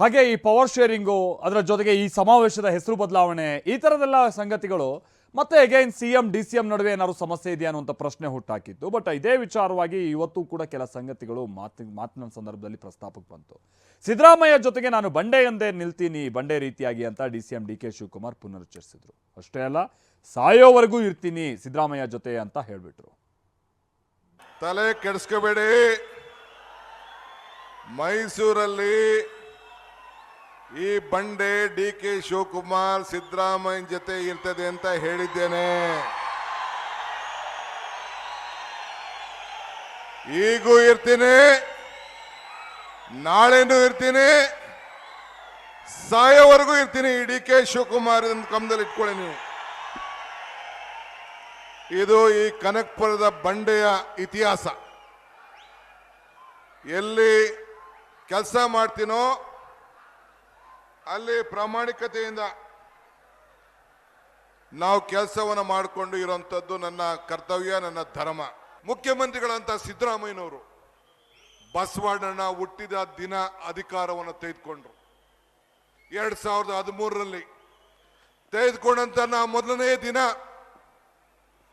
ಹಾಗೆ ಈ power sharing, ಅದರ ಜೊತೆಗೆ ಈ ಸಮಾವೇಶದ ಹೆಸರು ಬದಲಾವಣೆ, ಈ ಥರದೆಲ್ಲ ಸಂಗತಿಗಳು ಮತ್ತೆ ಅಗೈನ್ ಸಿಎಂ ಡಿಸಿಎಂ ನಡುವೆ ಏನಾದ್ರು ಸಮಸ್ಯೆ ಇದೆಯಾ ಅನ್ನುವಂಥ ಪ್ರಶ್ನೆ ಹುಟ್ಟಾಕಿತ್ತು. ಬಟ್ ಇದೇ ವಿಚಾರವಾಗಿ ಇವತ್ತು ಕೂಡ ಕೆಲ ಸಂಗತಿಗಳು ಮಾತಿನ ಸಂದರ್ಭದಲ್ಲಿ ಪ್ರಸ್ತಾಪಕ್ಕೆ ಬಂತು. ಸಿದ್ದರಾಮಯ್ಯ ಜೊತೆಗೆ ನಾನು ಬಂಡೆ ಎಂದೇ ನಿಲ್ತೀನಿ, ಬಂಡೆ ರೀತಿಯಾಗಿ ಅಂತ ಡಿಸಿಎಂ ಡಿಕೆ ಶಿವಕುಮಾರ್ ಪುನರುಚ್ಚರಿಸಿದ್ರು. ಅಷ್ಟೇ ಅಲ್ಲ, ಸಾಯೋವರೆಗೂ ಇರ್ತೀನಿ ಸಿದ್ದರಾಮಯ್ಯ ಜೊತೆ ಅಂತ ಹೇಳ್ಬಿಟ್ರು. ತಲೆ ಕೆಡಿಸ್ಕೋಬೇಡಿ, ಮೈಸೂರಲ್ಲಿ ಈ ಬಂಡೆ ಡಿಕೆ ಶಿವಕುಮಾರ್ ಸಿದ್ದರಾಮಯ್ಯ ಜೊತೆ ಇರ್ತದೆ ಅಂತ ಹೇಳಿದ್ದೇನೆ. ಈಗೂ ಇರ್ತೀನಿ, ನಾಳೆನೂ ಇರ್ತೀನಿ, ಸಾಯೋವರೆಗೂ ಇರ್ತೀನಿ. ಡಿ ಕೆ ಶಿವಕುಮಾರ್ ಗಮನದಲ್ಲಿ ಇಟ್ಕೊಳ್ಳಿ ನೀವು. ಇದು ಈ ಕನಕಪುರದ ಬಂಡೆಯ ಇತಿಹಾಸ. ಎಲ್ಲಿ ಕೆಲಸ ಮಾಡ್ತೀನೋ ಅಲ್ಲಿ ಪ್ರಾಮಾಣಿಕತೆಯಿಂದ ನಾವು ಕೆಲಸವನ್ನು ಮಾಡಿಕೊಂಡು ಇರುವಂಥದ್ದು ನನ್ನ ಕರ್ತವ್ಯ, ನನ್ನ ಧರ್ಮ. ಮುಖ್ಯಮಂತ್ರಿಗಳಂತ ಸಿದ್ದರಾಮಯ್ಯನವರು ಬಸವಣ್ಣನ ಹುಟ್ಟಿದ ದಿನ ಅಧಿಕಾರವನ್ನು ತೆಗೆದುಕೊಂಡ್ರು. 2013ರಲ್ಲಿ ತೆಗೆದುಕೊಂಡಂತ ಮೊದಲನೇ ದಿನ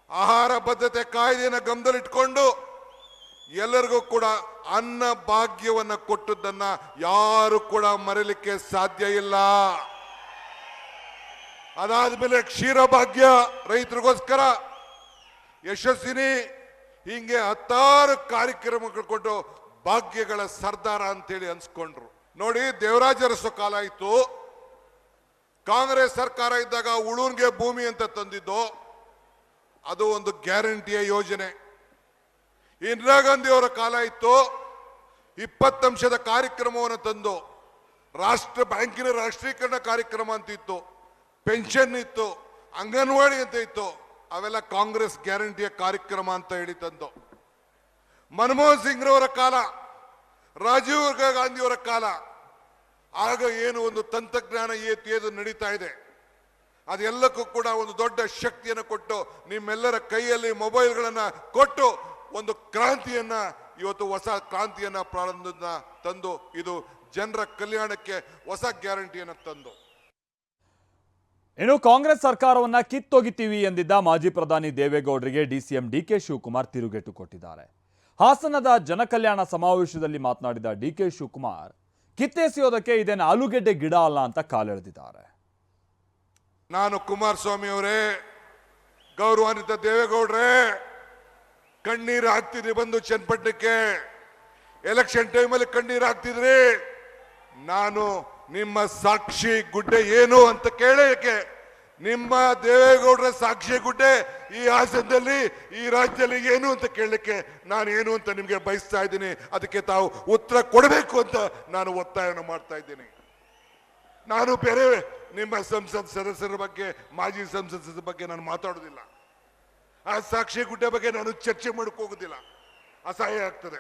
ಆಹಾರ ಭದ್ರತೆ ಕಾಯ್ದೆಯನ್ನು ಗಮನದಲ್ಲಿಟ್ಕೊಂಡು ಎಲ್ಲರಿಗೂ ಕೂಡ ಅನ್ನ ಭಾಗ್ಯವನ್ನ ಕೊಟ್ಟದ್ದನ್ನ ಯಾರು ಕೂಡ ಮರೆಯಲಿಕ್ಕೆ ಸಾಧ್ಯ ಇಲ್ಲ. ಅದಾದ್ಮೇಲೆ ಕ್ಷೀರ ಭಾಗ್ಯ ರೈತರಿಗೋಸ್ಕರ ಯಶಸ್ವಿನಿ, ಹಿಂಗೆ 10 ಕಾರ್ಯಕ್ರಮಗಳು ಕೊಟ್ಟು ಭಾಗ್ಯಗಳ ಸರ್ದಾರ ಅಂತೇಳಿ ಅನ್ಸ್ಕೊಂಡ್ರು. ನೋಡಿ, ದೇವರಾಜ ಅರಸು ಕಾಲ ಇತ್ತು, ಕಾಂಗ್ರೆಸ್ ಸರ್ಕಾರ ಇದ್ದಾಗ ಉಳುನ್ಗೆ ಭೂಮಿ ಅಂತ ತಂದಿದ್ದು, ಅದು ಒಂದು ಗ್ಯಾರಂಟಿಯ ಯೋಜನೆ. ಇಂದಿರಾ ಗಾಂಧಿ ಅವರ ಕಾಲ ಇತ್ತು, 20 ಅಂಶದ ಕಾರ್ಯಕ್ರಮವನ್ನು ತಂದು ರಾಷ್ಟ್ರ ಬ್ಯಾಂಕಿನ ರಾಷ್ಟ್ರೀಕರಣ ಕಾರ್ಯಕ್ರಮ ಅಂತ ಇತ್ತು, ಪೆನ್ಷನ್ ಇತ್ತು, ಅಂಗನವಾಡಿ ಅಂತ ಇತ್ತು. ಅವೆಲ್ಲ ಕಾಂಗ್ರೆಸ್ ಗ್ಯಾರಂಟಿಯ ಕಾರ್ಯಕ್ರಮ ಅಂತ ಹೇಳಿ ತಂದು. ಮನಮೋಹನ್ ಸಿಂಗ್ ರವರ ಕಾಲ, ರಾಜೀವ್ ಗಾಂಧಿ ಅವರ ಕಾಲ, ಆಗ ಏನು ಒಂದು ತಂತ್ರಜ್ಞಾನ ಏದು ನಡೀತಾ ಇದೆ, ಅದೆಲ್ಲಕ್ಕೂ ಕೂಡ ಒಂದು ದೊಡ್ಡ ಶಕ್ತಿಯನ್ನು ಕೊಟ್ಟು ನಿಮ್ಮೆಲ್ಲರ ಕೈಯಲ್ಲಿ ಮೊಬೈಲ್ಗಳನ್ನ ಕೊಟ್ಟು ಒಂದು ಕ್ರಾಂತಿಯನ್ನ, ಇವತ್ತು ಹೊಸ ಕ್ರಾಂತಿಯನ್ನ ಪ್ರಾರಂಭ ತಂದು ಇದು ಜನರ ಕಲ್ಯಾಣಕ್ಕೆ ಹೊಸ ಗ್ಯಾರಂಟಿಯನ್ನು ತಂದು. ಇನ್ನು ಕಾಂಗ್ರೆಸ್ ಸರ್ಕಾರವನ್ನ ಕಿತ್ತೊಗಿತೀವಿ ಎಂದಿದ್ದ ಮಾಜಿ ಪ್ರಧಾನಿ ದೇವೇಗೌಡರಿಗೆ ಡಿಸಿಎಂ ಡಿಕೆ ಶಿವಕುಮಾರ್ ತಿರುಗೇಟು ಕೊಟ್ಟಿದ್ದಾರೆ. ಹಾಸನದ ಜನಕಲ್ಯಾಣ ಸಮಾವೇಶದಲ್ಲಿ ಮಾತನಾಡಿದ ಡಿಕೆ ಶಿವಕುಮಾರ್, ಕಿತ್ತೆಸೆಯೋದಕ್ಕೆ ಇದೇನು ಆಲೂಗೆಡ್ಡೆ ಗಿಡ ಅಲ್ಲ ಅಂತ ಕಾಲೆಳೆದಿದ್ದಾರೆ. ನಾನು ಕುಮಾರಸ್ವಾಮಿ ಅವರೇ, ಗೌರವಾನ್ವಿತ ದೇವೇಗೌಡ್ರೆ, ಕಣ್ಣೀರು ಹಾಕ್ತಿದ್ರಿ ಬಂದು ಚನ್ನಪಟ್ಟಣಕ್ಕೆ. ಎಲೆಕ್ಷನ್ ಟೈಮಲ್ಲಿ ಕಣ್ಣೀರು ಹಾಕ್ತಿದ್ರಿ. ನಾನು ನಿಮ್ಮ ಸಾಕ್ಷಿ ಗುಡ್ಡೆ ಏನು ಅಂತ ಕೇಳಕ್ಕೆ, ನಿಮ್ಮ ದೇವೇಗೌಡರ ಸಾಕ್ಷಿ ಗುಡ್ಡೆ ಈ ಹಾಸನದಲ್ಲಿ, ಈ ರಾಜ್ಯದಲ್ಲಿ ಏನು ಅಂತ ಕೇಳಲಿಕ್ಕೆ ನಾನು ಏನು ಅಂತ ನಿಮಗೆ ಬಯಸ್ತಾ ಇದ್ದೀನಿ. ಅದಕ್ಕೆ ತಾವು ಉತ್ತರ ಕೊಡಬೇಕು ಅಂತ ನಾನು ಒತ್ತಾಯವನ್ನು ಮಾಡ್ತಾ ಇದ್ದೀನಿ. ನಾನು ಬೇರೆ ನಿಮ್ಮ ಸಂಸತ್ ಸದಸ್ಯರ ಬಗ್ಗೆ, ಮಾಜಿ ಸಂಸದರ ಬಗ್ಗೆ ನಾನು ಮಾತಾಡೋದಿಲ್ಲ. ಆ ಸಾಕ್ಷಿ ಗುಡ್ಡೆ ಬಗ್ಗೆ ನಾನು ಚರ್ಚೆ ಮಾಡಕ್ಕೆ ಹೋಗೋದಿಲ್ಲ, ಅಸಹ್ಯ ಆಗ್ತದೆ.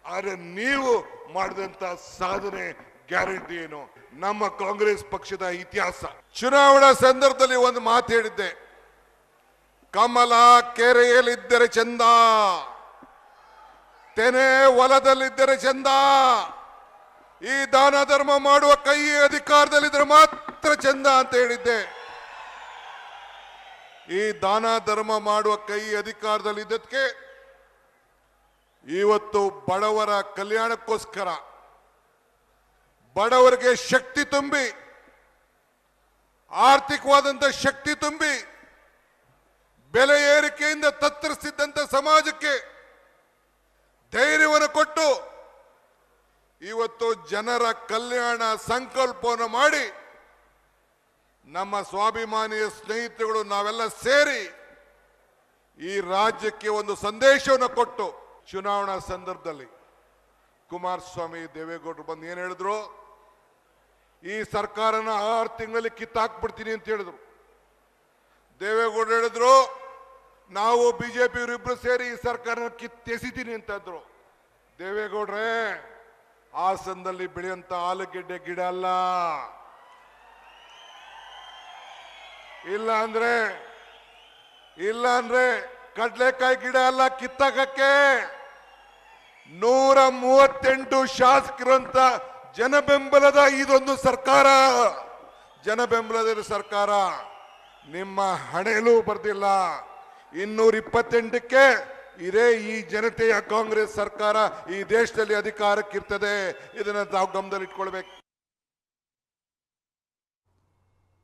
ಆದ್ರೆ ನೀವು ಮಾಡಿದಂತ ಸಾಧನೆ ಗ್ಯಾರಂಟಿ ಏನು? ನಮ್ಮ ಕಾಂಗ್ರೆಸ್ ಪಕ್ಷದ ಇತಿಹಾಸ. ಚುನಾವಣಾ ಸಂದರ್ಭದಲ್ಲಿ ಒಂದು ಮಾತು ಹೇಳಿದ್ದೆ, ಕಮಲ ಕೆರೆಯಲ್ಲಿದ್ದರೆ ಚಂದ, ತೆನೆ ಹೊಲದಲ್ಲಿದ್ದರೆ ಚಂದ, ಈ ದಾನ ಧರ್ಮ ಮಾಡುವ ಕೈ ಅಧಿಕಾರದಲ್ಲಿದ್ದರೆ ಮಾತ್ರ ಚಂದ ಅಂತ ಹೇಳಿದ್ದೆ. ಈ ದಾನ ಧರ್ಮ ಮಾಡುವ ಕೈ ಅಧಿಕಾರದಲ್ಲಿದ್ದಕ್ಕೆ ಇವತ್ತು ಬಡವರ ಕಲ್ಯಾಣಕ್ಕೋಸ್ಕರ, ಬಡವರಿಗೆ ಶಕ್ತಿ ತುಂಬಿ, ಆರ್ಥಿಕವಾದಂತ ಶಕ್ತಿ ತುಂಬಿ, ಬೆಲೆ ಏರಿಕೆಯಿಂದ ತತ್ತರಿಸಿದ್ದಂತ ಸಮಾಜಕ್ಕೆ ಧೈರ್ಯವನ್ನು ಕೊಟ್ಟು ಇವತ್ತು ಜನರ ಕಲ್ಯಾಣ ಸಂಕಲ್ಪವನ್ನು ಮಾಡಿ ನಮ್ಮ ಸ್ವಾಭಿಮಾನಿಯ ಸ್ನೇಹಿತರುಗಳು ನಾವೆಲ್ಲ ಸೇರಿ ಈ ರಾಜ್ಯಕ್ಕೆ ಒಂದು ಸಂದೇಶವನ್ನು ಕೊಟ್ಟು, ಚುನಾವಣಾ ಸಂದರ್ಭದಲ್ಲಿ ಕುಮಾರಸ್ವಾಮಿ ದೇವೇಗೌಡರು ಬಂದು ಏನ್ ಹೇಳಿದ್ರು, ಈ ಸರ್ಕಾರನ 6 ತಿಂಗಳಲ್ಲಿ ಕಿತ್ತಾಕ್ಬಿಡ್ತೀನಿ ಅಂತ ಹೇಳಿದ್ರು. ದೇವೇಗೌಡರು ಹೇಳಿದ್ರು, ನಾವು ಬಿಜೆಪಿ ಇಬ್ರು ಸೇರಿ ಈ ಸರ್ಕಾರನ ಕಿತ್ತೆಸಿತೀನಿ ಅಂತಂದ್ರು. ದೇವೇಗೌಡ್ರೆ, ಹಾಸನದಲ್ಲಿ ಬೆಳೆಯುವಂತ ಆಲೂಗೆಡ್ಡೆ ಗಿಡ ಅಲ್ಲ, ಇಲ್ಲ ಅಂದ್ರೆ ಕಡ್ಲೆಕಾಯಿ ಗಿಡ ಅಲ್ಲ ಕಿತ್ತಾಕಕ್ಕೆ. 138 ಶಾಸಕರಂತ ಜನ ಬೆಂಬಲದ ಇದೊಂದು ಸರ್ಕಾರ, ಜನ ಬೆಂಬಲದ ಸರ್ಕಾರ ನಿಮ್ಮ ಹಣೆಯಲ್ಲೂ ಬರ್ದಿಲ್ಲ. 228ಕ್ಕೆ ಇದೇ ಈ ಜನತೆಯ ಕಾಂಗ್ರೆಸ್ ಸರ್ಕಾರ ಈ ದೇಶದಲ್ಲಿ ಅಧಿಕಾರಕ್ಕಿರ್ತದೆ. ಇದನ್ನ ತಾವು ಗಮನದಲ್ಲಿ ಇಟ್ಕೊಳ್ಬೇಕು.